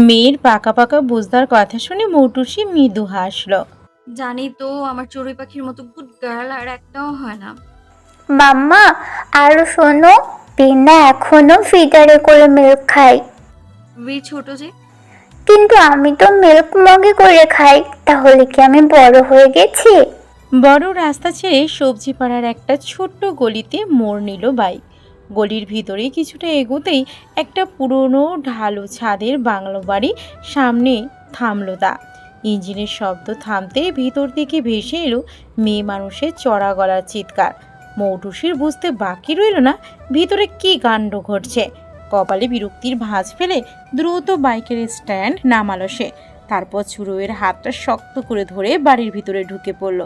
মেয়ের পাকা পাকা বুঝদার কথা শুনে মৌটুসি মৃদু হাসল। জানি তো আমার চড়ুই পাখির মতো গুড গার্ল আর একটাও হয় না। মাম্মা, আরো শোনো, পিন্না এখনো ফিডারে করে মিল্ক খায়। ছোট যে। কিন্তু আমি তো মিল্ক মগে করে খাই, তাহলে কি আমি বড় হয়ে গেছি? বড় রাস্তা ছেড়ে সবজি পাড়ার একটা ছোট্ট গলিতে মোড় নিল বাইক। গলির ভিতরে কিছুটা এগোতেই একটা পুরনো ঢালু ছাদের বাংলো বাড়ি সামনে থামলো তা। ইঞ্জিনের শব্দ থামতে ভিতর থেকে ভেসে এলো মেয়ে মানুষের চড়া গলার চিৎকার। মৌটুসির বুঝতে বাকি রইল না ভিতরে কি কাণ্ড ঘটছে। কপালে বিরক্তির ভাঁজ ফেলে দ্রুত বাইকের স্ট্যান্ড নামালো সে। তারপর চুরুয়ের হাতটা শক্ত করে ধরে বাড়ির ভিতরে ঢুকে পড়ল।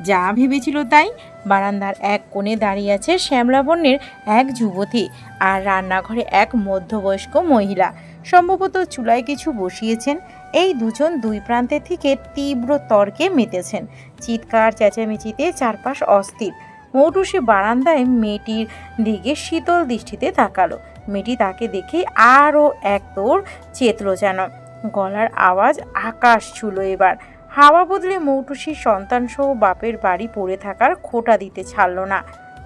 যা ভেবেছিল তাই। বারান্দার এক কোণে দাঁড়িয়ে আছে শ্যামলা বর্ণের এক যুবতী, আর রান্নাঘরে এক মধ্যবয়স্ক মহিলা। সম্ভবত চুলায় কিছু বসিয়েছেন। এই দুজন দুই প্রান্তে থেকে তীব্র তর্কে মেতেছেন। চিৎকার চেঁচামেচিতে চারপাশ অস্থির। মৌটুসি বারান্দায় মেয়েটির দিকে শীতল দৃষ্টিতে তাকালো। মেয়েটি তাকে দেখে আরও এক তোর চেতল যেন। গলার আওয়াজ আকাশ ছুলো এবার। হাওয়া বদলে মৌটুসির সন্তানসহ বাপের বাড়ি পড়ে থাকার খোঁটা দিতে ছাড়ল না।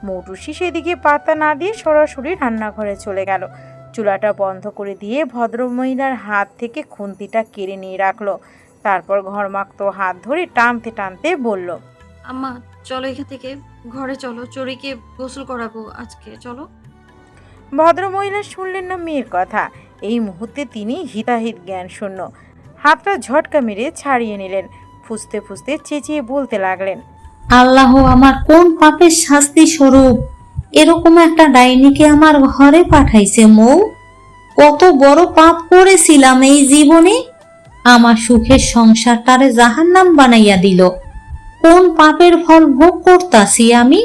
মৌটুসি সেদিকে পাত্তা না দিয়ে সরাসরি রান্নাঘরে চলে গেল। চুলাটা বন্ধ করে দিয়ে ভদ্রমহিলার হাত থেকে খুন্তিটা কেড়ে নিয়ে রাখলো। তারপর ঘরমাক্ত হাত ধরে টানতে টানতে বলল, আম্মা, চলো এখান থেকে, ঘরে চলো, চড়ুইকে গোসল করাবো আজকে, চলো। ভদ্রমহিলা শুনলেন না মেয়ের কথা। এই মুহূর্তে তিনি হিতাহিত জ্ঞান শূন্য। হাতটা ঝটকা মেরে ছাড়িয়ে নিলেন। ফুঁসতে ফুঁসতে চেঁচিয়ে বলতে লাগলেন, আল্লাহ আমার কোন পাপের শাস্তি স্বরূপ এরকম একটা ডাইনিকে আমার ঘরে পাঠাইছে মৌ। কত বড় পাপ করেছিলাম এই জীবনে, আমার সুখের সংসারটারে জাহান্নাম বানাইয়া দিল। কোন পাপের ফল ভোগ করতাছি আমি।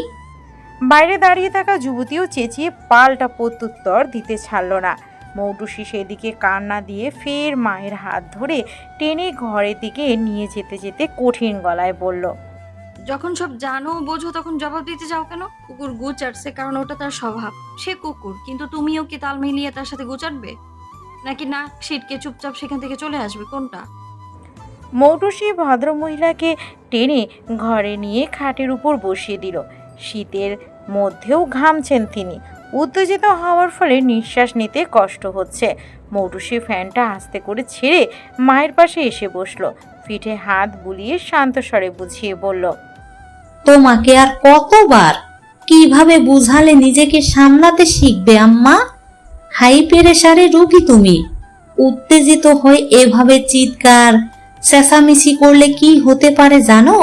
বাইরে দাঁড়িয়ে থাকা যুবতীও চেঁচিয়ে পাল্টা প্রত্যুত্তর দিতে ছাড়ল না। মৌটুসি সেদিকে কান না দিয়ে ফের মায়ের হাত ধরে টেনে ঘরের দিকে নিয়ে যেতে যেতে কঠিন গলায় বলল, যখন সব জানো বোঝো তখন জবাব দিতে যাও কেন? কুকুর গু চাটছে কারণ ওটা তার স্বভাব, সে কুকুর, কিন্তু তুমিও কি তাল মিলিয়ে তার সাথে গু চাটবে, নাকি নাক ছিটকে চুপচাপ সেখান থেকে চলে আসবে, কোনটা? মৌটুসি ভদ্রমহিলাকে টেনে ঘরে নিয়ে খাটের উপর বসিয়ে দিল। শীতের মধ্যেও ঘামছেন তিনি। উত্তেজিত হওয়ার ফলে নিঃশ্বাস নিতে কষ্ট হচ্ছে। মৌটুসি ফ্যানটা আস্তে করে ছেড়ে মায়ের পাশে এসে বসলো। পিঠে হাত বুলিয়ে শান্ত স্বরে বুঝিয়ে বলল, তোমাকে আর কতবার কিভাবে বুঝালে নিজেকে সামলাতে শিখবে আম্মা? হাই প্রেসারে রোগী তুমি, উত্তেজিত হয়ে এভাবে চিৎকার চেঁচামেচি করলে কি হতে পারে জানো?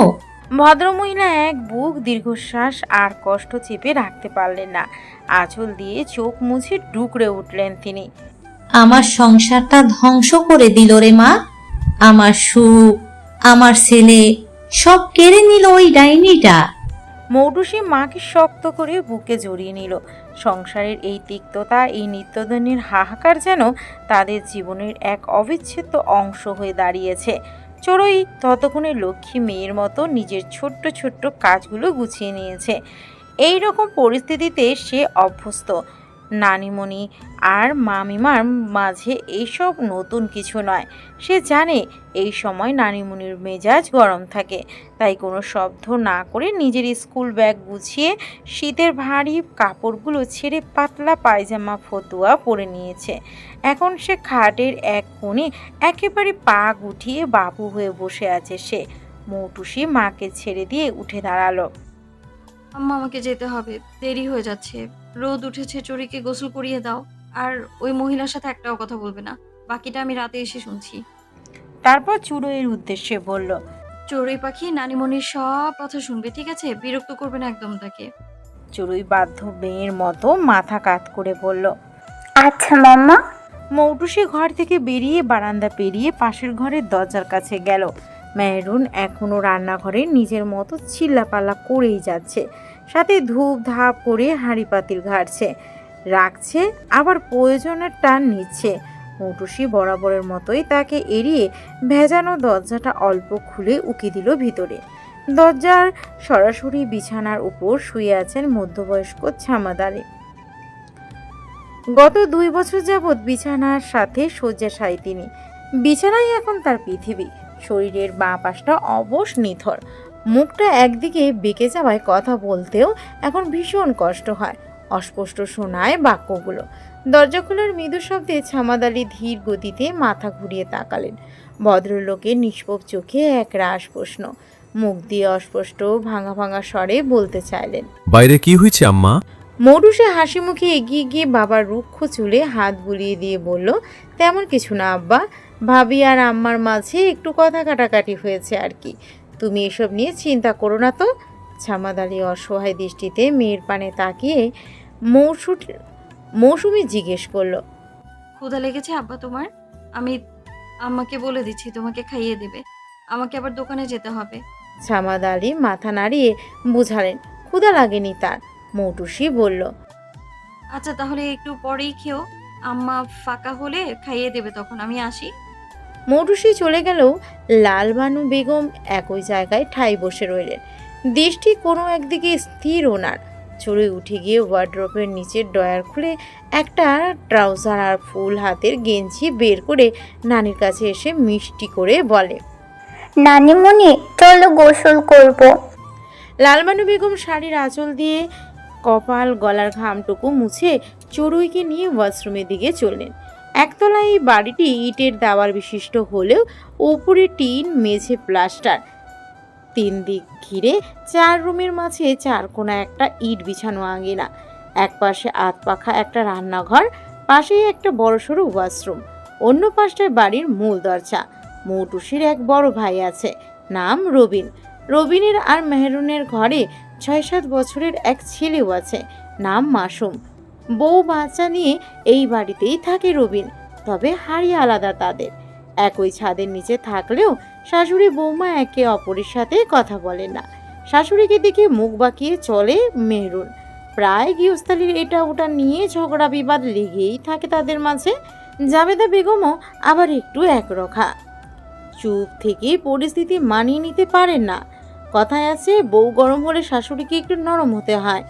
ভদ্রমহিলা এক বুক দীর্ঘশ্বাস আর কষ্ট চেপে রাখতে পারলেন না। আঁচল দিয়ে চোখ মুছে ডুকরে উঠলেন তিনি। আমার সংসারটা ধ্বংস করে দিল রে মা। আমার সুখ, আমার ছেলে সব কেড়ে নিল ওই ডাইনিটা। মৌটুসি মাকে শক্ত করে বুকে জড়িয়ে নিল। সংসারের এই তিক্ততা, এই নিত্যদিনের হাহাকার যেন তাদের জীবনের এক অবিচ্ছেদ্য অংশ হয়ে দাঁড়িয়েছে। চড়ুই ততক্ষণে লক্ষ্মী মেয়ের মতো নিজের ছোট্ট ছোট্ট কাজগুলো গুছিয়ে নিয়েছে। এই রকম পরিস্থিতিতে সে অভ্যস্ত। নানিমণি আর মামিমার মাঝে এইসব নতুন কিছু নয়। সে জানে এই সময় নানিমণির মেজাজ গরম থাকে। তাই কোনো শব্দ না করে নিজের স্কুল ব্যাগ গুছিয়ে শীতের ভারী কাপড়গুলো ছেড়ে পাতলা পায়জামা ফতুয়া পরে নিয়েছে। এখন সে খাটের এক কোণে একেবারে পা গুটিয়ে বাবু হয়ে বসে আছে সে। মৌটুসি মাকে ছেড়ে দিয়ে উঠে দাঁড়ালো। আম্মা, আমাকে যেতে হবে, দেরি হয়ে যাচ্ছে। রোদ উঠেছে, চড়ুইকে গোসল করিয়ে দাও। আর ওই মহিলার সাথে একটাও কথা বলবে না, বাকিটা আমি রাতে এসে শুনছি। তারপর চুড়োইয়ের উদ্দেশ্যে বলল, চড়ুই পাখি নানিমণির সব কথা শুনবে, ঠিক আছে? বিরক্ত করবে না একদম তাকে। চড়ুই বাধ্য মেয়ের মতো মাথা কাত করে বলল, আচ্ছা মাম্মা। মৌটুসি ঘর থেকে বেরিয়ে বারান্দা পেরিয়ে পাশের ঘরের দরজার কাছে গেল। মেহরুন এখনও রান্নাঘরে নিজের মতো চিল্লাপাল্লা করেই যাচ্ছে। সাথে ধূপ ধাপ করে হাঁড়ি পাতিল ঘাড়ছে, রাখছে, আবার প্রয়োজনের টান নিচ্ছে। মৌটুসি বরাবরের মতোই তাকে এড়িয়ে ভেজানো দরজাটা অল্প খুলে উকি দিল ভিতরে। দরজার সরাসরি বিছানার উপর শুয়ে আছেন মধ্যবয়স্ক ছামাদারে। গত 2 বছর যাবৎ বিছানার সাথে শয্যাশায়ী তিনি। বিছানাই এখন তার পৃথিবী। শরীরের বাঁ পাশটা অবশ নিথর, মুখটা একদিকে বেঁকে যাওয়ায় কথা বলতেও এখন ভীষণ কষ্ট হয়। অস্পষ্ট শোনায় বাক্যগুলো। দরজা খোলার মৃদু শব্দে ছামাদ আলী ধীর গতিতে মাথা ঘুরিয়ে তাকালেন। ভদ্রলোকের নিষ্পপ চোখে এক রাশ প্রশ্ন। মুখ দিয়ে অস্পষ্ট ভাঙা ভাঙা স্বরে বলতে চাইলেন, বাইরে কি হয়েছে আম্মা? মৌটুসে হাসি মুখে এগিয়ে গিয়ে বাবার রুক্ষ চুলে হাত বুলিয়ে দিয়ে বলল, তেমন কিছু না আব্বা, ভাবি আর আম্মার মাঝে একটু কথা কাটাকাটি হয়েছে আর কি। তুমি এসব নিয়ে চিন্তা করো না তো। ছামাদ আলী অসহায় দৃষ্টিতে মেয়ের পানে তাকিয়ে মৌসুমি জিজ্ঞেস করলো, ক্ষুধা লেগেছে আব্বা তোমার? আমি আম্মাকে বলে দিচ্ছি তোমাকে খাইয়ে দেবে। আমাকে আবার দোকানে যেতে হবে। ছামাদ আলী মাথা নাড়িয়ে বুঝালেন ক্ষুধা লাগেনি তার। মৌটুসি বলল, আচ্ছা তাহলে একটু পরেই খেও, আম্মা ফাঁকা হলে খাইয়ে দেবে, তখন আমি আসি। মৌটুসি চলে গেলেও লালবানু বেগম একই জায়গায় ঠাই বসে রইলেন। দৃষ্টি কোনো একদিকে স্থির ওনার। চড়ে উঠে গিয়ে ওয়ার্ড্রপের নিচের ড্রয়ার খুলে একটা ট্রাউজার আর ফুল হাতের গেঞ্জি বের করে নানির কাছে এসে মিষ্টি করে বলে, নানিমণি চলো গোসল করব। লালবানু বেগম শাড়ির আঁচল দিয়ে কপাল গলার ঘামটুকু মুছে চড়ুইকে নিয়ে ওয়াশরুমের দিকে চললেন। একতলায় এই বাড়িটি ইটের দেওয়াল বিশিষ্ট হলেও ওপরে টিন, মেঝে প্লাস্টার। 3 দিক ঘিরে 4 রুমের মাঝে 4 কোণা একটা ইট বিছানো আঙিনা। এক পাশে আধপাখা একটা রান্নাঘর, পাশেই একটা বড়সড় ওয়াশরুম। অন্য পাশটায় বাড়ির মূল দরজা। মৌটুসির এক বড় ভাই আছে, নাম রবিন। রবিনের আর মেহরুনের ঘরে 6-7 বছরের এক ছেলেও আছে, নাম মাসুম। বউ বাচ্চা নিয়ে এই বাড়িতেই থাকে রবিন, তবে হাড়ি আলাদা তাদের। একই ছাদের নিচে থাকলেও শাশুড়ি বৌমা একে অপরের সাথে কথা বলে না। শাশুড়িকে দেখে মুখ বাঁকিয়ে চলে মেহরুন। প্রায় গৃহস্থালির এটা ওটা নিয়ে ঝগড়া বিবাদ লেগেই থাকে তাদের মাঝে। জাবেদা বেগমও আবার একটু একরোখা, চুপ থেকে পরিস্থিতি মানিয়ে নিতে পারেন না। কথায় আছে, বউ গরম হলে শাশুড়িকে একটু নরম হতে হয়,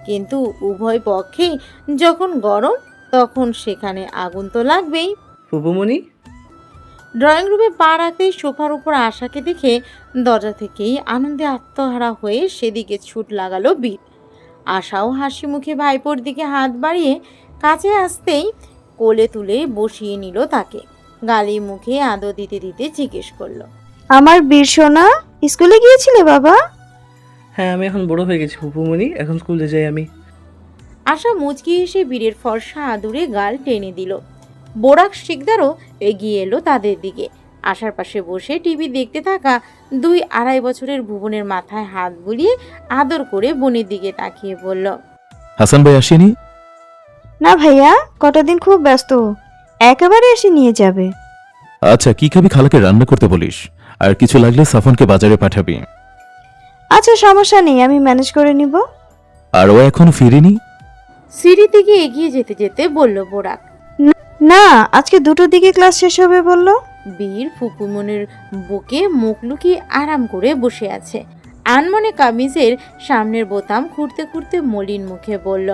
কিন্তু উভয় পক্ষেই যখন গরম তখন সেখানে আগুন তো লাগবেই। ফুপুমণি, ড্রয়িং রুমে পা রাখতেই সোফার উপর আশাকে দেখে দরজা থেকেই আনন্দে আত্মহারা হয়ে সেদিকে ছুট লাগালো বীর। আশাও হাসি মুখে ভাইপোর দিকে হাত বাড়িয়ে কাছে আসতেই কোলে তুলে বসিয়ে নিল তাকে। গালি মুখে আদর দিতে দিতে জিজ্ঞেস করলো, আমার বীর সোনা, স্কুলে গিয়েছিলে বাবা? হ্যাঁ আমি এখন বড় হয়ে গেছি ফুপুমণি, এখন স্কুলে যাই আমি। আশা মুচকি এসে বীরের ফর্সা আদুরে গাল টেনে দিল। বোরাক শিকদারও এগিয়ে এলো তাদের দিকে। আশার পাশে বসে টিভি দেখতে থাকা 2-2.5 বছরের ভুবনের মাথায় হাত বুলিয়ে আদর করে বোনের দিকে তাকিয়ে বলল, হাসান ভাই আসেনি? না ভাইয়া, কটা দিন খুব ব্যস্ত, একেবারে এসে নিয়ে যাবে। আচ্ছা, কি খাবি খালাকে রান্না করতে বলিস, আর কিছু লাগলে সাফনকে বাজারে পাঠাবি। আচ্ছা সমস্যা নেই, আমি ম্যানেজ করে নিব। আর ও এখনো ফিরেনি? সিঁড়ি দিকে এগিয়ে যেতে যেতে বলল বোরাক। না, আজকে 2টোর দিকে ক্লাস শেষ হবে বলল। বীর ফুপুমনের বুকে মুখ লুকিয়ে আরাম করে বসে আছে। আনমনে কামিজের সামনের বোতাম খুঁড়তে খুঁড়তে মলিন মুখে বলল,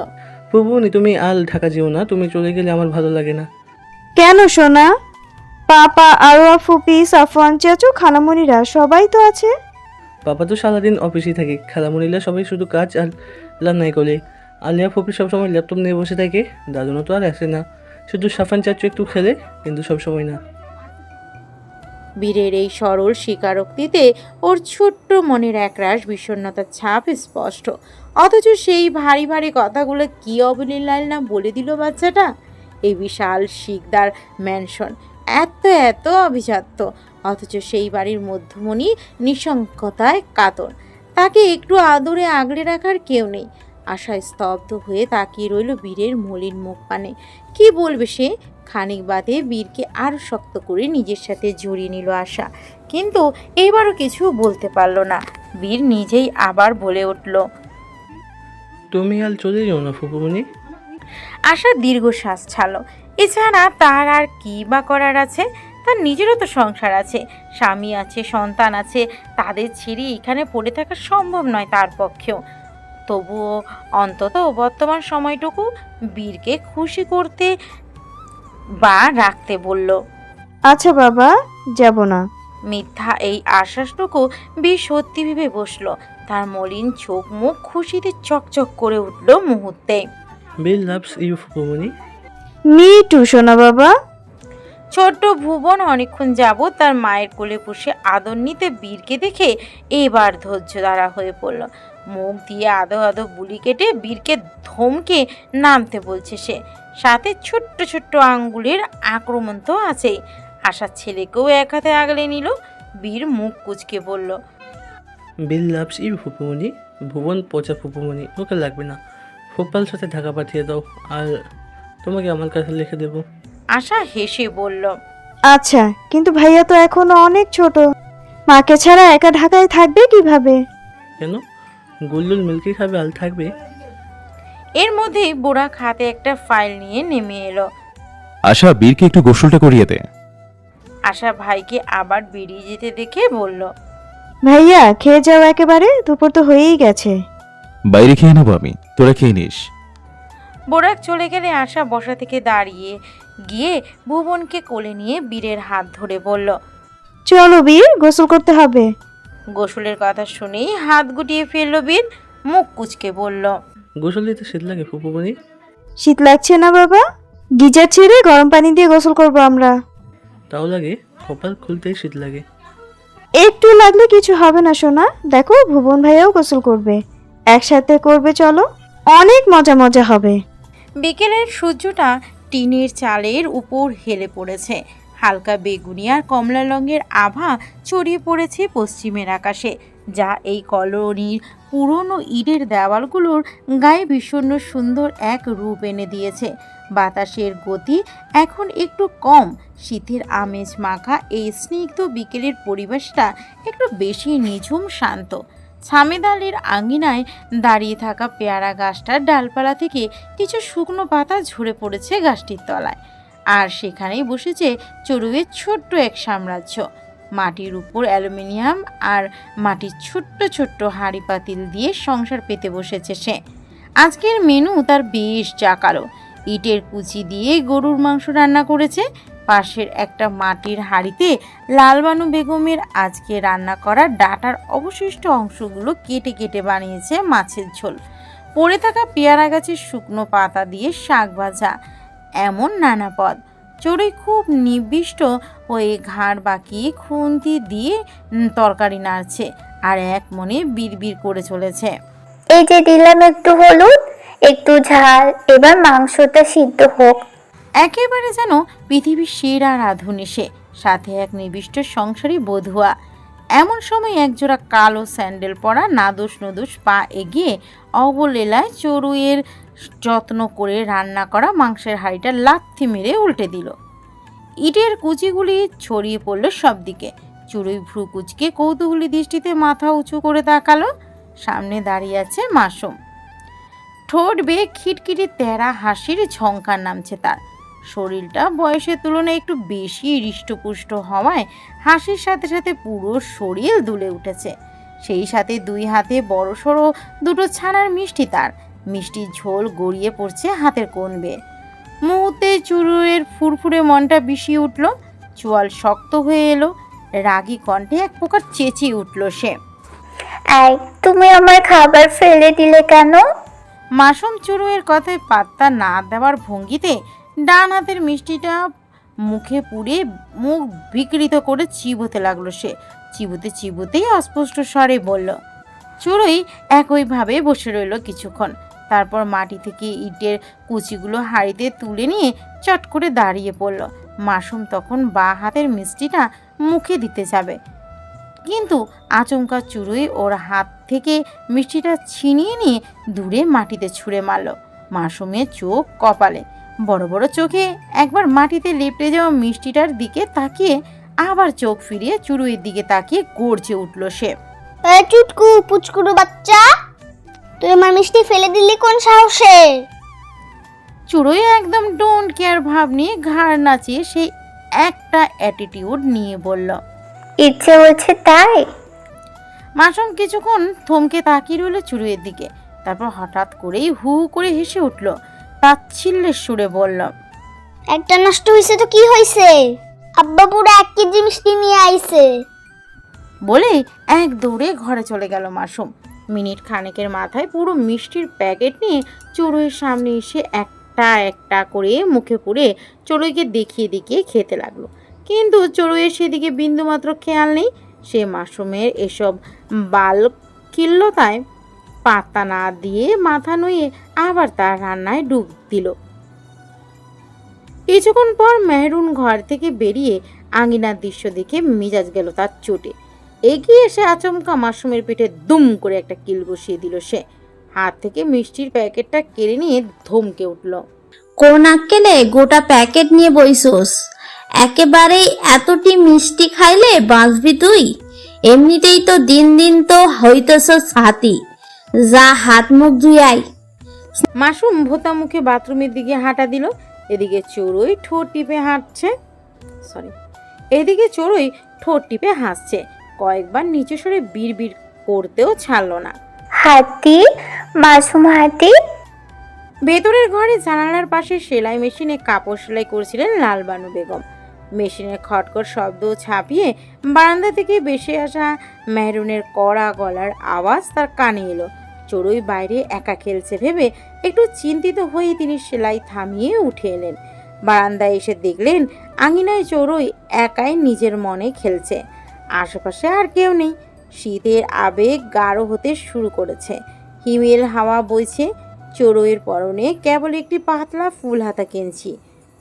ফুপুমণি তুমি আল ঢাকা যেও না, তুমি চলে গেলে আমার ভালো লাগে না। কেন সোনা? পাপা, আরোয়া, ফুপি, সাফওয়ান, চাচু, খালামণিরা সবাই তো আছে। পাপা তো সারাদিন অফিসেই থাকে, খালামণিরা সবাই শুধু কাজ আর রান্নাই করে। আলিয়া ফুপি সবসময় ল্যাপটপ নিয়ে বসে থাকে, দাদুনও তো আর আসে না, শুধু সাফান চাচু একটু খেলে, কিন্তু সবসময় না। বীরের এই সরল স্বীকারোক্তিতে ওর ছোট্ট মনের একরাশ বিষণ্ণতার ছাপ স্পষ্ট। অথচ সেই ভারী ভারী কথাগুলো কি অবলীলাল না বলে দিল বাচ্চাটা। এই বিশাল শিকদার ম্যানশন, এত এত অভিজাত্য, অথচ সেই বাড়ির মধ্যমণি নিঃসঙ্কতায় কাতর। তাকে একটু আদরে আগলে রাখার কেউ নেই। আশায় স্তব্ধ হয়ে তাকিয়ে রইল বীরের মলিন মুখ পানে। কি বলবে সে? খানিক বাদে বীরকে আরও শক্ত করে নিজের সাথে জড়িয়ে নিল আশা, কিন্তু এইবারও কিছু বলতে পারল না। বীর নিজেই আবার বলে উঠল, তুমি আল চলে যাও না ফুপুমণি। আশা দীর্ঘশ্বাস ছাড়ল। এছাড়া তার আর কি বা করার আছে? তার নিজেরও তো সংসার আছে, স্বামী আছে, সন্তান আছে। তাদের ছেড়ে এখানে পড়ে থাকা সম্ভব নয় তার পক্ষেও। তবুও অন্তত বর্তমান সময়টুকু বীরকে খুশি করতে বা রাখতে বলল। আচ্ছা বাবা, যাব না। মিথ্যা এই আশ্বাসটুকু বীর সত্যি ভেবে বসলো। তার মলিন চোখ মুখ খুশিতে চকচক করে উঠল মুহূর্তে। বিল লাভস ইউ ফুপুমণি। মি টু সোনা বাবা। ছোট্ট ভুবন অনেকক্ষণ যাবৎ তার মায়ের কোলে বসে আদর নিতে বীরকে দেখে এবার ধৈর্য ধরা হয়ে পড়ল। মুখ দিয়ে আদো আদো বুলি কেটে বীরকে ধমকে নামতে বলছে সে, সাথে ছোট্ট ছোট্ট আঙ্গুলের আক্রমণ তো আছেই। আশার ছেলেকেও এক হাতে আগলে নিল। বীর মুখ কুঁচকে বলল, বিল লাভস ইউ ফুপুমণি। ভুবন পচা ফুপুমণি, ওকে লাগবে না। ফুপাল সাথে ঢাকা পাঠিয়ে দাও, আর তোমাকে আমার কাছে লিখে দেবো। আশা হেসে বলল, আচ্ছা, কিন্তু ভাইয়া তো এখনো অনেক ছোট, মাকে ছাড়া একা ঢাকায় থাকবে কিভাবে? কেন? গুল্লুল মিল্কি খাবে আর থাকবে। এর মধ্যেই বোরাক হাতে একটা ফাইল নিয়ে নেমে এলো। আশা, বীরকে একটু গোসলটা করিয়ে দে। আশা ভাইকে আবার বেরিয়ে যেতে দেখে বলল, ভাইয়া খেয়ে যাও একেবারে, দুপুর তো হয়েই গেছে। বাইরে খেয়ে নেবো আমি, তোরা খেয়ে নিস। বোরাক চলে গেলে আশা বসা থেকে দাঁড়িয়ে গিয়ে ভুবনকে কোলে নিয়ে বীরের হাত ধরে বলল। চলো বীর, গোসল করতে হবে। গোসলের কথা শুনেই হাত গুটিয়ে ফেলল বীর, মুখ কুঁচকে বলল, গোসল দিতে শীত লাগে ফুপুমণি। শীত লাগছে না বাবা? গিজার ছেড়ে গরম পানি দিয়ে গোসল করব আমরা। তাও লাগে, কপাল খুলতেই শীত লাগে। একটু লাগলে কিছু হবে না সোনা, দেখো ভুবন ভাইয়াও গোসল করবে, একসাথে করবে, চলো, অনেক মজা মজা হবে। বিকেলের সূর্যটা টিনের চালের উপর হেলে পড়েছে। হালকা বেগুনি আর কমলা রঙের আভা ছড়িয়ে পড়েছে পশ্চিমের আকাশে, যা এই কলোনির পুরনো ইটের দেওয়ালগুলোর গায়ে ভীষণ সুন্দর এক রূপ এনে দিয়েছে। বাতাসের গতি এখন একটু কম, শীতের আমেজ মাখা এই স্নিগ্ধ বিকেলের পরিবেশটা একটু বেশি নিঝুম শান্ত। ছামেদ আলীর আঙ্গিনায় দাঁড়িয়ে থাকা পেয়ারা গাছটার ডালপালা থেকে কিছু শুকনো পাতা ঝরে পড়েছে গাছটির তলায়, আর সেখানেই বসেছে চড়ুইয়ের ছোট্ট এক সাম্রাজ্য। মাটির উপর অ্যালুমিনিয়াম আর মাটির ছোট্ট ছোট্ট হাঁড়ি পাতিল দিয়ে সংসার পেতে বসেছে সে। আজকের মেনু তার বেশ জাঁকালো। ইটের কুচি দিয়ে গরুর মাংস রান্না করেছে। পাশের একটা মাটির হাঁড়িতে লালবানু বেগমের আজকে রান্না করা ডাঁটার অবশিষ্ট অংশগুলো কেটে কেটে বানিয়েছে মাছের ঝোল। পড়ে থাকা পেয়ারা গাছের শুকনো পাতা দিয়ে শাক ভাজা, এমন নানা পদ। চড়ুই খুব নিবিষ্ট হয়ে ঘাড় বাঁকিয়ে খুন্তি দিয়ে তরকারি নাড়ছে আর এক মনে বিড়বিড় করে চলেছে। এই যে দিলাম একটু হলুদ, একটু ঝাল, এবার মাংসটা সিদ্ধ হোক। একেবারে যেন পৃথিবীর সেরা রাঁধুনি সে, সাথে এক নিবিষ্ট সংসারী বধুয়া। এমন সময় একজোড়া কালো স্যান্ডেল পরা নাদোষ নদোষ পা এগিয়ে অবলীলায় চড়ুইয়ের যত্ন করে রান্না করা মাংসের হাঁড়িটা লাথি মেরে উল্টে দিল। ইটের কুচিগুলি ছড়িয়ে পড়ল সব দিকে। চড়ুই ভ্রু কুচকে কৌতূহলী দৃষ্টিতে মাথা উঁচু করে তাকালো। সামনে দাঁড়িয়ে আছে মাসুম। ঠোঁট বেয়ে খিটখিটি তেরা হাসির ঝঙ্কার নামছে তার। শরীরটা বয়সের তুলনায় একটু বেশি হৃষ্টপুষ্ট হওয়ায় হাসির সাথে সাথে পুরো শরীর দুলে উঠেছে। সেই সাথে দুই হাতে বড়সড় দুটো ছানার মিষ্টি তার। মিষ্টির ঝোল গড়িয়ে পড়ছে হাতের কোণ বেয়ে। মুহূর্তে চড়ুইয়ের ফুরফুরে মনটা বিষিয়ে উঠল, চোয়াল শক্ত হয়ে এলো। রাগী কণ্ঠে এক প্রকার চেঁচিয়ে উঠল সে, এই, তুমি আমার খাবার ফেলে দিলে কেন? মাসুম চড়ুইয়ের কথায় পাত্তা না দেওয়ার ভঙ্গিতে ডান হাতের মিষ্টিটা মুখে পুড়ে মুখ বিকৃত করে চিবোতে লাগলো সে। চিবোতে চিবোতেই অস্পষ্ট স্বরে বলল। চড়ুই একইভাবে বসে রইল কিছুক্ষণ, তারপর মাটি থেকে ইটের কুচিগুলো হাঁড়িতে তুলে নিয়ে চট করে দাঁড়িয়ে পড়ল। মাসুম তখন বাঁ হাতের মিষ্টিটা মুখে দিতে যাবে, কিন্তু আচমকা চড়ুই ওর হাত থেকে মিষ্টিটা ছিনিয়ে নিয়ে দূরে মাটিতে ছুঁড়ে মারল। মাসুমের চোখ কপালে, বড় বড় চোখে একবার মাটিতে লেপটে যাওয়া মিষ্টিটার দিকে তাকিয়ে আবার চোখ ফিরিয়ে চড়ুইয়ের দিকে তাকিয়ে গর্জে উঠল সে, চুটকু পুচকুরু বাচ্চা, তুই আমার মিষ্টি ফেলে দিলি কোন সাহসে? চড়ুই একদম ডোন্ট কেয়ার ভাব নিয়ে ঘাড় নাচিয়ে সেই একটা অ্যাটিটিউড নিয়ে বলল। ইচ্ছে হচ্ছে তাই? মাসুম কিছুক্ষণ থমকে তাকিয়ে রইল চড়ুইয়ের দিকে, তারপর হঠাৎ করেই হু হু করে হেসে উঠল, তাচ্ছিল্যের সুরে বলল, একটা নষ্ট হয়েছে তো কি হয়েছে, আব্বা পুরো 1 কেজি মিষ্টি নিয়ে আইছে। বলে এক দৌড়ে ঘরে চলে গেল মাসুম। মিনিট খানেকের মাথায় পুরো মিষ্টির প্যাকেট নিয়ে চড়ুইয়ের সামনে এসে একটা একটা করে মুখে পুরে চড়ুইকে দেখিয়ে দেখিয়ে খেতে লাগলো। কিন্তু চড়ুইয়ের সেদিকে বিন্দুমাত্র খেয়াল নেই। সে মাসুমের এসব বাল কিল্লতায় পাত্তা না দিয়ে মাথা নুয়ে আবার তার রান্নায় ডুব দিল। কিছুক্ষণ পর মেহরুন ঘর থেকে বেরিয়ে আঙিনার দৃশ্য দেখে মেজাজ গেল তার চোটে। এগিয়ে এসে আচমকা মাসুমের পেটে দুম করে একটা কিল বসিয়ে দিল সে। হাত থেকে মিষ্টির প্যাকেটটা কেড়ে নিয়ে ধমকে উঠল, কোন আক্কেলে গোটা প্যাকেট নিয়ে বইসোস? একেবারেই এতটি মিষ্টি খাইলে বাঁচবি তুই? এমনিতেই তো দিন দিন তো হইতেছস হাতি, যা হাত মুখ ধুয়াই। মাসুম ভোতা মুখে বাথরুমের দিকে হাঁটা দিল। এদিকে চড়ুই ঠোঁট টিপে হাসছে। কয়েকবার নিচু সরে বিড়বিড় করতেও ছাড়ল না। হাতি, মাসুম হাতি। ভেতরের ঘরে জানালার পাশে সেলাই মেশিনে কাপড় সেলাই করছিলেন লালবানু বেগম। মেশিনের খটখট শব্দ ছাপিয়ে বারান্দা থেকে ভেসে আসা মেহরুনের কড়া গলার আওয়াজ তার কানে এলো। চড়ুই বাইরে একা খেলছে ভেবে একটু চিন্তিত হয়ে তিনি সেলাই থামিয়ে উঠে এলেন। বারান্দায় এসে দেখলেন আঙিনায় চড়ুই একাই নিজের মনে খেলছে। আশেপাশে আর কেউ নেই। শীতের আবেগ গাঢ় হতে শুরু করেছে। হিমেল হাওয়া বইছে। চড়ুইয়ের পরনে কেবল একটি পাতলা ফুল হাতা গেঞ্জি।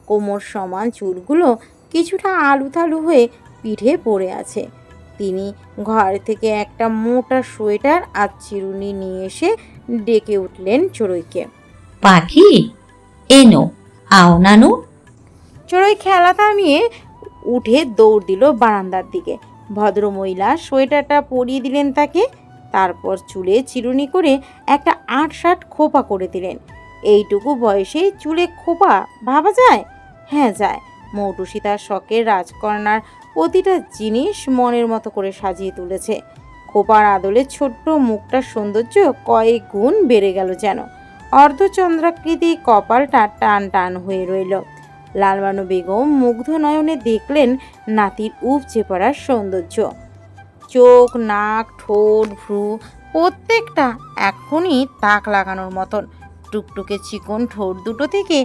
কোমর সমান চুলগুলো কিছুটা আলুথালু হয়ে পিঠে পড়ে আছে। তিনি ঘর থেকে একটা মোটা সোয়েটার আর চিরুনি নিয়ে এসে ডেকে উঠলেন চড়ুইকে, পাখি এনো, আও নানু। চড়ুই খেলা থামিয়ে উঠে দৌড় দিল বারান্দার দিকে। ভদ্রমহিলা সোয়েটারটা পরিয়ে দিলেন তাকে। তারপর চুলে চিরুনি করে একটা ৮-৬ খোপা করে দিলেন। এইটুকু বয়সে চুলে খোপা ভাবা যায়? হ্যাঁ যায়। মৌটুসি তার শখের রাজকন্যার প্রতিটা জিনিস মনের মতো করে সাজিয়ে তুলেছে। খোপার আদলে ছোট্ট মুখটার সৌন্দর্য কয়েক গুণ বেড়ে গেল যেন। অর্ধচন্দ্রাকৃতি কপালটা টান টান হয়ে রইল। লালবানু বেগম মুগ্ধ নয়নে দেখলেন নাতির উপচে পড়ার সৌন্দর্য। চোখ, নাক, ঠোঁট, ভ্রু প্রত্যেকটা এখনই তাক লাগানোর মতন। টুকটুকে চিকন ঠোঁট দুটো থেকে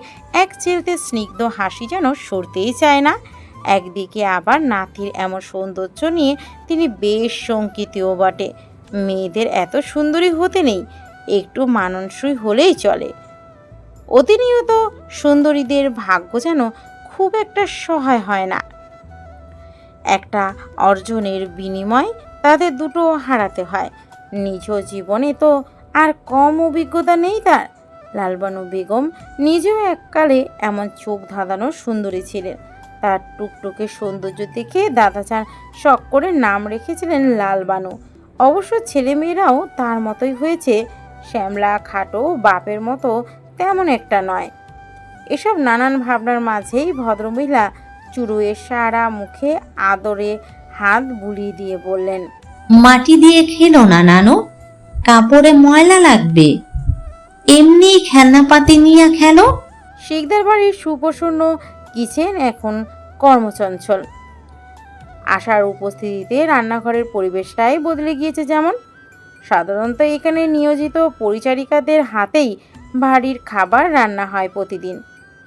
এক চিলতে স্নিগ্ধ হাসি যেন সরতেই চায় না। একদিকে আবার নাতির এমন সৌন্দর্য নিয়ে তিনি বেশ শঙ্কিতও বটে। মেয়েদের এত সুন্দরী হতে নেই, একটু মানানসই হলেই চলে। অতিনিয়ত সুন্দরীদের ভাগ্য যেন খুব একটা সহায় হয় না। একটা অর্জনের বিনিময়ে তাদের দুটো হারাতে হয়। নিজ জীবনে তো আর কম অভিজ্ঞতা নেই তার। লালবানু বেগম নিজেও এককালে এমন চোখ ধাঁধানো সুন্দরী ছিলেন। তার টুকটুকে সৌন্দর্য দেখে দাদাজান শখ করে নাম রেখেছিলেন লালবানু। অবশ্য ছেলেমেয়েরাও তার মতোই হয়েছে। শ্যামলা, খাটো, বাপের মতো তেমন একটা নয়। এসব নানান ভাবনার মাঝেই ভদ্রমহিলা চুরুয়ের সারা মুখে আদরে হাত বুলিয়ে দিয়ে বললেন, মাটি দিয়ে খেলো না নানু, কাপড়ে ময়লা লাগবে। এমনি খেলনাপাতি নিয়ে খেলো। শিকদার বাড়ির সুপ্রসন্ন কিচেন এখন কর্মচঞ্চল। আশার উপস্থিতিতে রান্নাঘরের পরিবেশটাই বদলে গিয়েছে যেমন। সাধারণত এখানে নিয়োজিত পরিচারিকাদের হাতেই বাড়ির খাবার রান্না হয় প্রতিদিন।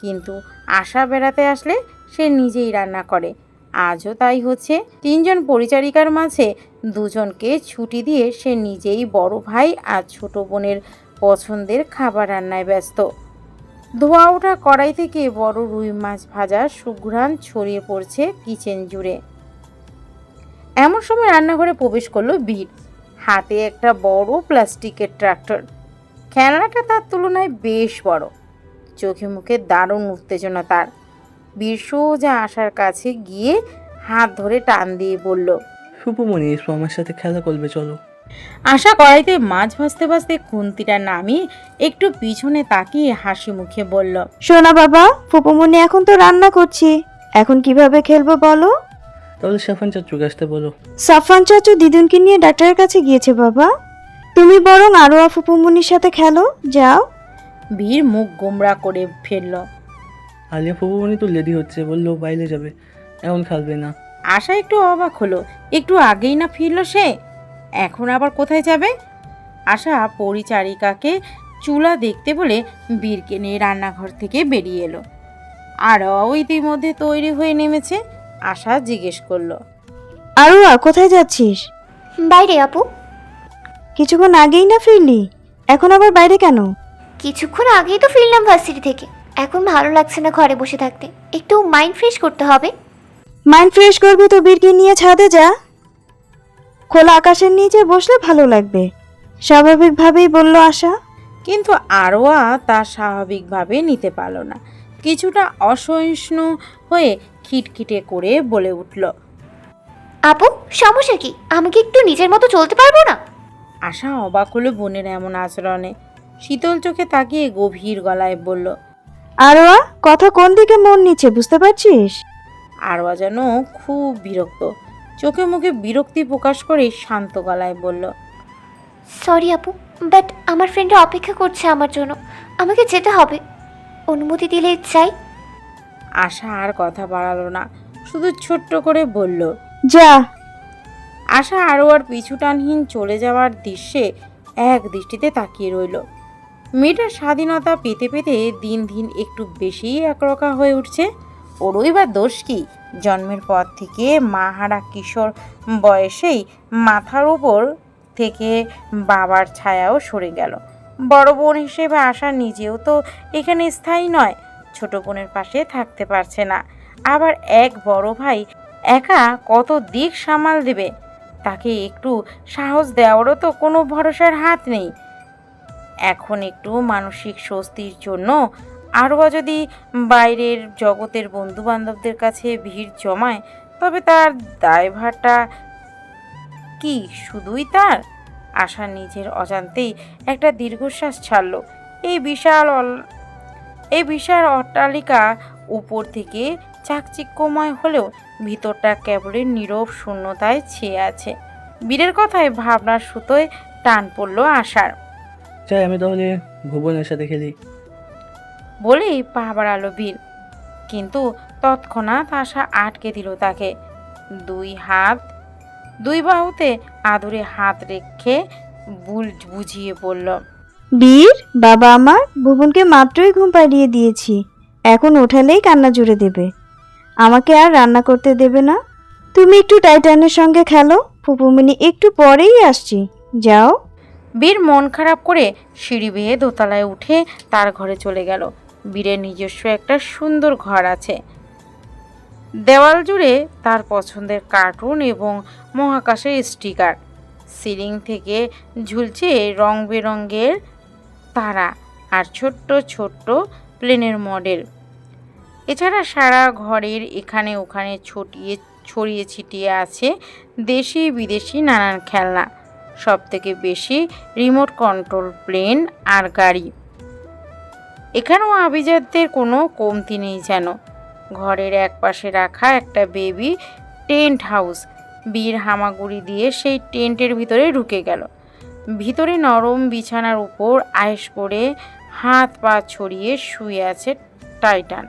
কিন্তু আশা বেড়াতে আসলে সে নিজেই রান্না করে। আজও তাই হচ্ছে। 3 জন পরিচারিকার মাঝে 2 জনকে ছুটি দিয়ে সে নিজেই বড় ভাই আর ছোট বোনের পছন্দের খাবার রান্নায় ব্যস্ত। ধোয়া ওঠা কড়াই থেকে বড় রুই মাছ ভাজার সুঘ্রাণ ছড়িয়ে পড়ছে কিচেন জুড়ে। এমন সময় রান্নাঘরে প্রবেশ করলো বীর, হাতে একটা বড় প্লাস্টিকের ট্রাক্টর। খেলনাটা তার তুলনায় বেশ বড়। চোখে মুখে দারুণ উত্তেজনা তার। বীর সোজা আশার কাছে গিয়ে হাত ধরে টান দিয়ে বলল, সুপুমণি এসো, আমার সাথে খেলা করবে, চলো। আশা কড়াইতে মাছ ভাজতে ভাজতে খুন্তিটা নামিয়ে একটু পিছনে তাকিয়ে হাসি মুখে বলল, সোনা বাবা, ফুপুমনি এখন তো রান্না করছি, এখন কিভাবে খেলবো বলো? তাহলে সাফান চাচুকে আসতে বলো। সাফান চাচু দিদুনকে নিয়ে ডাক্তারের কাছে গিয়েছে বাবা। তুমি বরং আরো ফুপুমনির সাথে খেলো, যাও। বীর মুখ গোমরা করে ফেলল। আলিয়া ফুপুমনি তো লেডি হচ্ছে, বললো বাইরে যাবে, এখন খেলবে না। আশা একটু অবাক হলো, একটু আগেই না ফিরল সে, এখন আবার কোথায় যাবে? আশা পরিচারিকাকে চুলা দেখতে বলে বীরকে নিয়ে রান্নাঘর থেকে বেরিয়ে এলো। আরও ইতিমধ্যে তৈরি হয়ে নেমেছে। আশা জিজ্ঞেস করলো, আরোয়া কোথায় যাচ্ছিস? বাইরে আপু। কিছুক্ষণ আগেই না ফিরলি, এখন আবার বাইরে কেন? কিছুক্ষণ আগেই তো ফিরলাম ভার্সিটি থেকে। এখন ভালো লাগছে না ঘরে বসে থাকতে, একটু মাইন্ড ফ্রেশ করতে হবে। মাইন্ড ফ্রেশ করবি তো বীরকে নিয়ে ছাদে যা, খোলা আকাশের নিচে বসলে ভালো লাগবে, স্বাভাবিকভাবেই বলল আশা। কিন্তু আরোয়া তা স্বাভাবিকভাবে নিতে পারল না। কিছুটা অসহিষ্ণু হয়ে খিটখিটে করে বলে উঠল, আপু সমস্যা কি? আমি কি একটু নিজের মতো চলতে পারবো না? আশা অবাক হলো বোনের এমন আচরণে। শীতল চোখে তাকিয়ে গভীর গলায় বলল, আরোয়া কথা কোন দিকে মন নিচ্ছে বুঝতে পারছিস? আরোয়া যেন খুব বিরক্ত, চোখে মুখে বিরক্তি প্রকাশ করে শান্ত গলায় বলল, সরি আপু, বাট আমার ফ্রেন্ডরা অপেক্ষা করছে আমার জন্য, আমাকে যেতে হবে। অনুমতি দিলে চাই। আশা আর কথা বাড়ালো না, শুধু ছোট্ট করে বলল, যা। আশা আরোয়ার পিছুটানহীন চলে যাওয়ার দৃশ্যে এক দৃষ্টিতে তাকিয়ে রইল। মেয়েটার স্বাধীনতা পেতে পেতে দিন দিন একটু বেশিই একরকা হয়ে উঠছে। ওরই বা দোষ কি? জন্মের পর থেকে মাহারা কিশোর বয়সেই মাথার উপর থেকে বাবার ছায়াও সরে গেল। বড় বোন হিসেবে আশা নিজেও তো এখানে স্থায়ী নয়, ছোট বোনের পাশে থাকতে পারছে না। আবার এক বড় ভাই একা কত দিক সামাল দেবে, তাকে একটু সাহস দেওয়ারও তো কোনো ভরসার হাত নেই। এখন একটু মানসিক স্বস্তির জন্য আরও যদি বাইরের জগতের বন্ধু বান্ধবদের কাছে ভিড় জমায়, তবে তার দায়ভারটা কি শুধুই তার? আশা নিজের অজান্তেই একটা দীর্ঘশ্বাস ছাড়ল। এই বিশাল অট্টালিকা উপর থেকে চাকচিক্যময় হলেও ভিতরটা কেবলই নীরব শূন্যতায় ছেয়ে আছে। বীরের কথায় ভাবনার সুতোয় টান পড়ল আশার। চাই আমি তাহলে ভুবনের সাথে খেলি। বলেই পা বাড়ালো বীর, কিন্তু তৎক্ষণাৎ আশা আটকে দিল তাকে। দুই বাহুতে আদুরে হাত রেখে বুঝিয়ে বলল, বীর বাবা আমার ভুবনকে মাত্রই ঘুম পাড়িয়ে দিয়েছি, এখন ওঠালেই কান্না জুড়ে দেবে, আমাকে আর রান্না করতে দেবে না। তুমি একটু টাইটানের সঙ্গে খেলো, ফুপুমনি একটু পরেই আসছি, যাও। বীর মন খারাপ করে সিঁড়ি বেয়ে দোতলায় উঠে তার ঘরে চলে গেল। বীরের নিজস্ব একটা সুন্দর ঘর আছে। দেওয়াল জুড়ে তার পছন্দের কার্টুন এবং মহাকাশের স্টিকার। সিলিং থেকে ঝুলছে রং বেরঙের তারা আর ছোট্ট ছোট্ট প্লেনের মডেল। এছাড়া সারা ঘরের এখানে ওখানে ছড়িয়ে ছিটিয়ে আছে দেশি বিদেশি নানান খেলনা, সবথেকে বেশি রিমোট কন্ট্রোল প্লেন আর গাড়ি। এখানেও আভিজাত্যের কোনো কমতি নেই যেন। ঘরের একপাশে রাখা একটা বেবি টেন্ট হাউস। বীর হামাগুড়ি দিয়ে সেই টেন্টের ভিতরে ঢুকে গেল। ভিতরে নরম বিছানার উপর আয়েশ করে হাত পা ছড়িয়ে শুয়ে আছে টাইটান,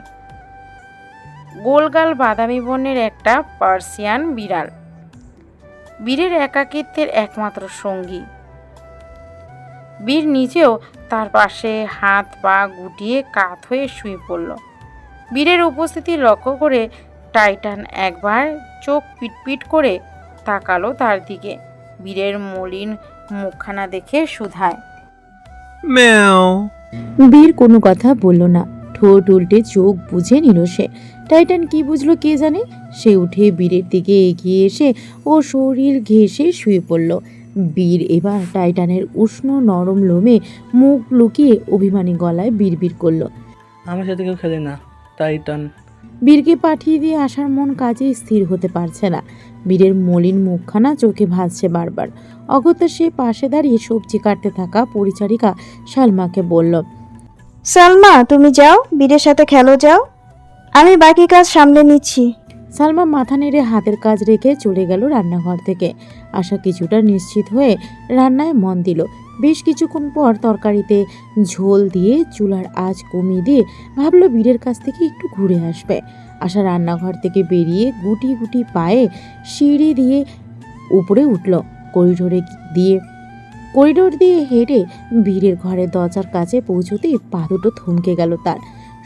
গোলগাল বাদামি বর্ণের একটা পার্সিয়ান বিড়াল, বীরের একাকিত্বের একমাত্র সঙ্গী। বীর নিজেও তার পাশে হাত পা গুটিয়ে কাত হয়ে শুয়ে পড়ল। বীরের উপস্থিতি লক্ষ্য করে টাইটান একবার চোখ পিটপিট করে তাকালো তার দিকে। বীরের মলিন মুখখানা দেখে শুধায়, বীর কোনো কথা বলল না, ঠোঁট উল্টে চোখ বুঝে নিল সে। টাইটান কি বুঝলো কে জানে। সে উঠে বীরের দিকে এগিয়ে এসে ও শরীর ঘেঁষে শুয়ে পড়ল। বীর এবার টাইটানের উষ্ণ নরম লোমে মুখ লুকিয়ে অভিমানী গলায় বিড়বিড় করল, আমার সাথে কেউ খেলে না টাইটান। বীরকে পাঠিয়ে দিয়ে আসার মন কাজে স্থির হতে পারছে না। বীরের মলিন মুখখানা চোখে ভাসছে বারবার। অগত্যা সে পাশে দাঁড়িয়ে সবজি কাটতে থাকা পরিচারিকা সালমাকে বলল, সালমা তুমি যাও, বীরের সাথে খেলো যাও, আমি বাকি কাজ সামলে নিচ্ছি। সালমা মাথা নেড়ে হাতের কাজ রেখে চলে গেল রান্নাঘর থেকে। আশা কিছুটা নিশ্চিত হয়ে রান্নায় মন দিল। বেশ কিছুক্ষণ পর তরকারিতে ঝোল দিয়ে চুলার আঁচ কমিয়ে দিয়ে ভাবলো বীরের কাছ থেকে একটু ঘুরে আসবে। আশা রান্নাঘর থেকে বেরিয়ে গুটি গুটি পায়ে সিঁড়ি দিয়ে উপরে উঠল। করিডোর দিয়ে হেঁটে বীরের ঘরের দরজার কাছে পৌঁছতেই পা দুটো থমকে গেল তার।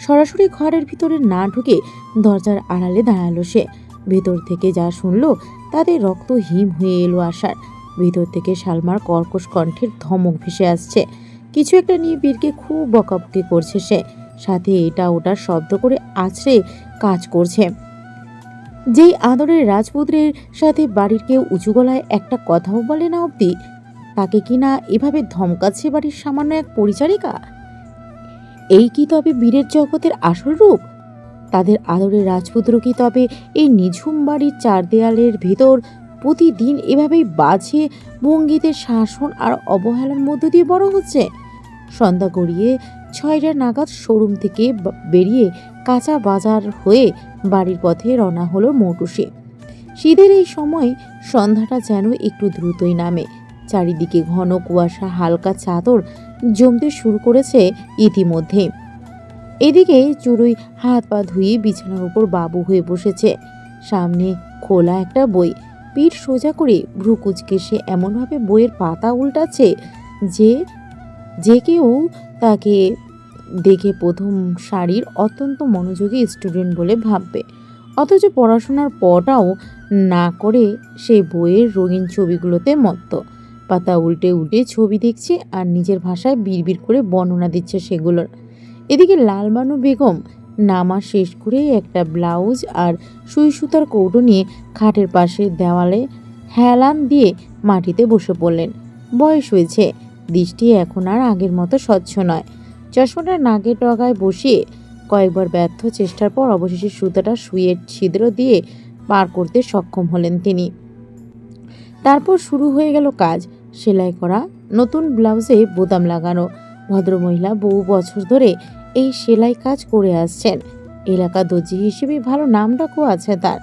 সরাসরি ঘরের ভিতরে না ঢুকে দরজার আড়ালে দাঁড়ালো সে। ভেতর থেকে যা শুনলো তাতে রক্ত হিম হয়ে এলো আশার। ভেতর থেকে সালমার কর্কশ কণ্ঠের ধমক ভেসে আসছে। কিছু একটা নিয়ে বীরকে খুব বকাবকি করছে সে, সাথে এটা ওটার শব্দ করে আছড়ে কাজ করছে। যেই আদরের রাজপুত্রের সাথে বাড়ির কেউ উঁচু গলায় একটা কথাও বলে না অবধি, তাকে কিনা এভাবে ধমকাচ্ছে বাড়ির সামান্য এক পরিচারিকা। এই কি তবে বীরের জগতের আসল রূপ? তাদের আদরের রাজপুত্র কি তবে এই নিঝুম বাড়ির চার দেয়ালের ভেতর প্রতিদিন এভাবেই বাজে ভঙ্গিতে শাসন আর অবহেলার মধ্য দিয়ে বড় হচ্ছে? সন্ধ্যা গড়িয়ে 6টা নাগাদ শোরুম থেকে বেরিয়ে কাঁচা বাজার হয়ে বাড়ির পথে রওনা হলো মৌটুসি। শীতের এই সময় সন্ধ্যাটা যেন একটু দ্রুতই নামে। চারিদিকে ঘন কুয়াশা, হালকা চাদর জমতে শুরু করেছে ইতিমধ্যে। এদিকে চুরুই হাত পা ধুয়ে বিছানার উপর বাবু হয়ে বসেছে। সামনে খোলা একটা বই, পিঠ সোজা করে ভ্রু কুঁচকে সে এমনভাবে বইয়ের পাতা উল্টাচ্ছে যে কেউ তাকে দেখে প্রথম সারির অত্যন্ত মনোযোগী স্টুডেন্ট বলে ভাববে। অথচ পড়াশোনার পড়াও না করে সে বইয়ের রঙিন ছবিগুলোতে মত্ত। পাতা উল্টে উল্টে ছবি দেখছে আর নিজের ভাষায় বিড়বিড় করে বর্ণনা দিচ্ছে সেগুলোর। এদিকে লালবানু বেগম নামাজ শেষ করে একটা ব্লাউজ আর সুই সুতার কৌটো নিয়ে খাটের পাশে দেওয়ালে হেলান দিয়ে মাটিতে বসে পড়লেন। বয়স হয়েছে, দৃষ্টি এখন আর আগের মতো স্বচ্ছ নয়। চশমাটা নাকের ডগায় বসিয়ে কয়েকবার ব্যর্থ চেষ্টার পর অবশেষে সুতাটা সুইয়ের ছিদ্র দিয়ে পার করতে সক্ষম হলেন তিনি। তারপর শুরু হয়ে গেল কাজ। সেলাই করা, নতুন ব্লাউজে বোতাম লাগানো। ভদ্রমহিলা বহু বছর ধরে এই সেলাই কাজ করে আসছেন। এলাকা দর্জি হিসেবে ভালো নামডাকও আছে তার।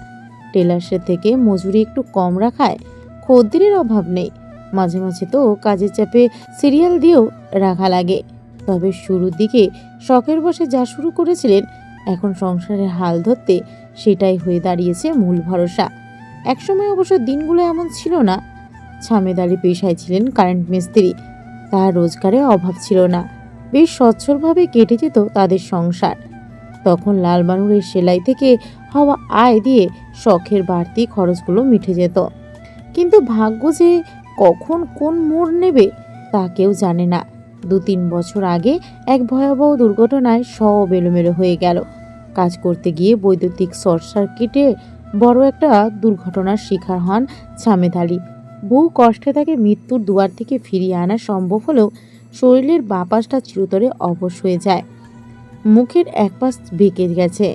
টেলার্সের থেকে মজুরি একটু কম রাখায় খদ্দেরের অভাব নেই। মাঝে মাঝে তো কাজের চাপে সিরিয়াল দিয়েও রাখা লাগে। তবে শুরুর দিকে শখের বসে যা শুরু করেছিলেন, এখন সংসারের হাল ধরতে সেটাই হয়ে দাঁড়িয়েছে মূল ভরসা। একসময় অবশ্য দিনগুলো এমন ছিল না। ছামেদারি পেশায় ছিলেন কারেন্ট মিস্ত্রি, তার রোজগারে অভাব ছিল না। বেশ সচ্ছলভাবে কেটে যেত তাদের সংসার। তখন লালবানুর এই সেলাই থেকে হওয়া আয় দিয়ে শখের বাড়তি খরচগুলো মিটে যেত। কিন্তু ভাগ্য যে কখন কোন মোড় নেবে তা কেউ জানে না। 2-3 বছর আগে এক ভয়াবহ দুর্ঘটনায় সব এলোমেলো হয়ে গেল। কাজ করতে গিয়ে বৈদ্যুতিক শর্ট সার্কিটে বড় একটা দুর্ঘটনার শিকার হন ছামেদ আলী। বহু কষ্টে তাকে মৃত্যুর দুয়ার থেকে ফিরিয়ে আনা সম্ভব হলেও শরীরের বাপাসটা চিরতরে অবশ হয়ে যায়। মুখের এক পাশ বেঁকে গেছে।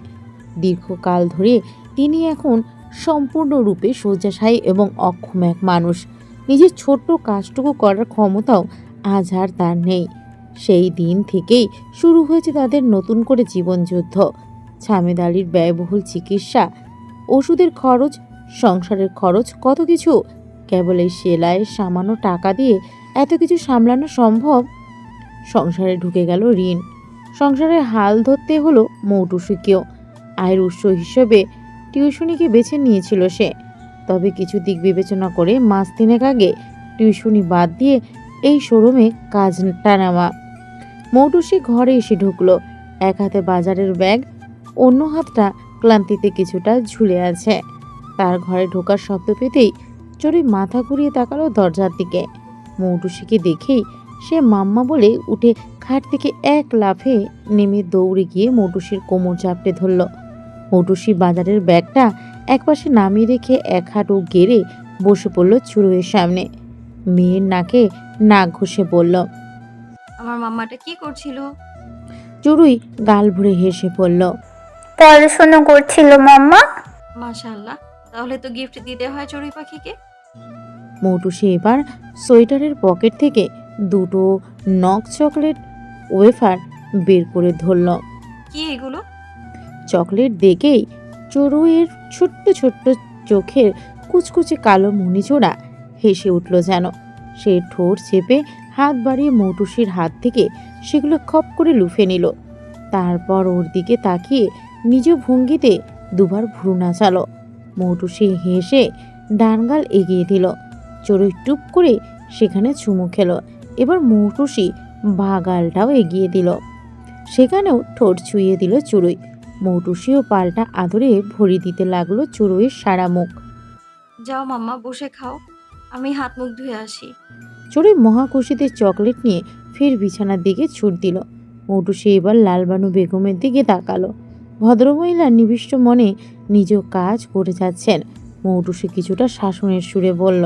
দীর্ঘকাল ধরে তিনি এখন সম্পূর্ণরূপে শয্যাশায়ী এবং অক্ষম এক মানুষ। নিজের ছোট্ট কাজটুকু করার ক্ষমতাও আজ আর তার নেই। সেই দিন থেকেই শুরু হয়েছে তাদের নতুন করে জীবনযুদ্ধ। ছামেদ আলীর ব্যয়বহুল চিকিৎসা, ওষুধের খরচ, সংসারের খরচ, কত কিছু। কেবল এই সেলাইয়ের সামান্য টাকা দিয়ে এত কিছু সামলানো সম্ভব? সংসারে ঢুকে গেল ঋণ। সংসারের হাল ধরতে হলো মৌটুসিকেও। আয়ের উৎস হিসেবে টিউশনিকে বেছে নিয়েছিল সে। তবে কিছু দিক বিবেচনা করে মাস 3 আগে টিউশনি বাদ দিয়ে এই শোরুমে কাজটা নেওয়া। মৌটুসি ঘরে এসে ঢুকলো। এক হাতে বাজারের ব্যাগ, অন্য হাতটা ক্লান্তিতে কিছুটা ঝুলে আছে। তার ঘরে ঢোকার শব্দ পেতেই চড়ুই মাথা ঘুরিয়ে তাকালো দরজার দিকে। মৌটুসিকে দেখেই সে মাম্মা বলে উঠে খাট থেকে এক লাফে নেমে দৌড়ে গিয়ে মৌটুসির কোমর চাপটে ধরল। মৌটুসি বাজারের ব্যাগটা একপাশে নামিয়ে রেখে এক হাঁটু গেড়ে বসে পড়ল চুরুইয়ের সামনে। মেয়ের নাকে নাক ঘষে বলল, আমার মাম্মাটা কি করছিল? চুরুই গাল ভরে হেসে পড়ল। পড়াশোনা করছিল মাম্মা। মাশাআল্লাহ, তাহলে তো গিফট দিতে হয় চড়ুই পাখিকে। মৌটুসি এবার সোয়েটারের পকেট থেকে 2টো নক চকলেট ওয়েফার বের করে ধরল। কি এগুলো? চকলেট দেখেই চড়ুইয়ের ছোট্ট ছোট্ট চোখের কুচকুচে কালো মণিচোড়া হেসে উঠল যেন। সে ঠোঁট চেপে হাত বাড়িয়ে মৌটুসির হাত থেকে সেগুলো খপ করে লুফে নিল। তারপর ওর দিকে তাকিয়ে নিজ ভঙ্গিতে দুবার ভ্রু নাচালো। মৌটুসি হেসে ডানগাল এগিয়ে দিল। চড়ুই টুপ করে সেখানে চুমু খেলো। এবার মৌটুসি বাগালটাও এগিয়ে দিল, সেখানেও ঠোঁট ছুঁয়ে দিল চড়ুই। মৌটুসিও পাল্টা আদরে ভরি দিতে লাগলো চড়ুইয়ের সারা মুখ। যাও মাম্মা, বসে খাও, আমি হাত মুখ ধুয়ে আসি। চড়ুই মহাখুশিতে চকলেট নিয়ে ফের বিছানার দিকে ছুট দিল। মৌটুসি এবার লালবানু বেগমের দিকে তাকালো। ভদ্রমহিলা নিবিষ্ট মনে নিজ কাজ করে যাচ্ছেন। মৌটুসি কিছুটা শাসনের সুরে বলল,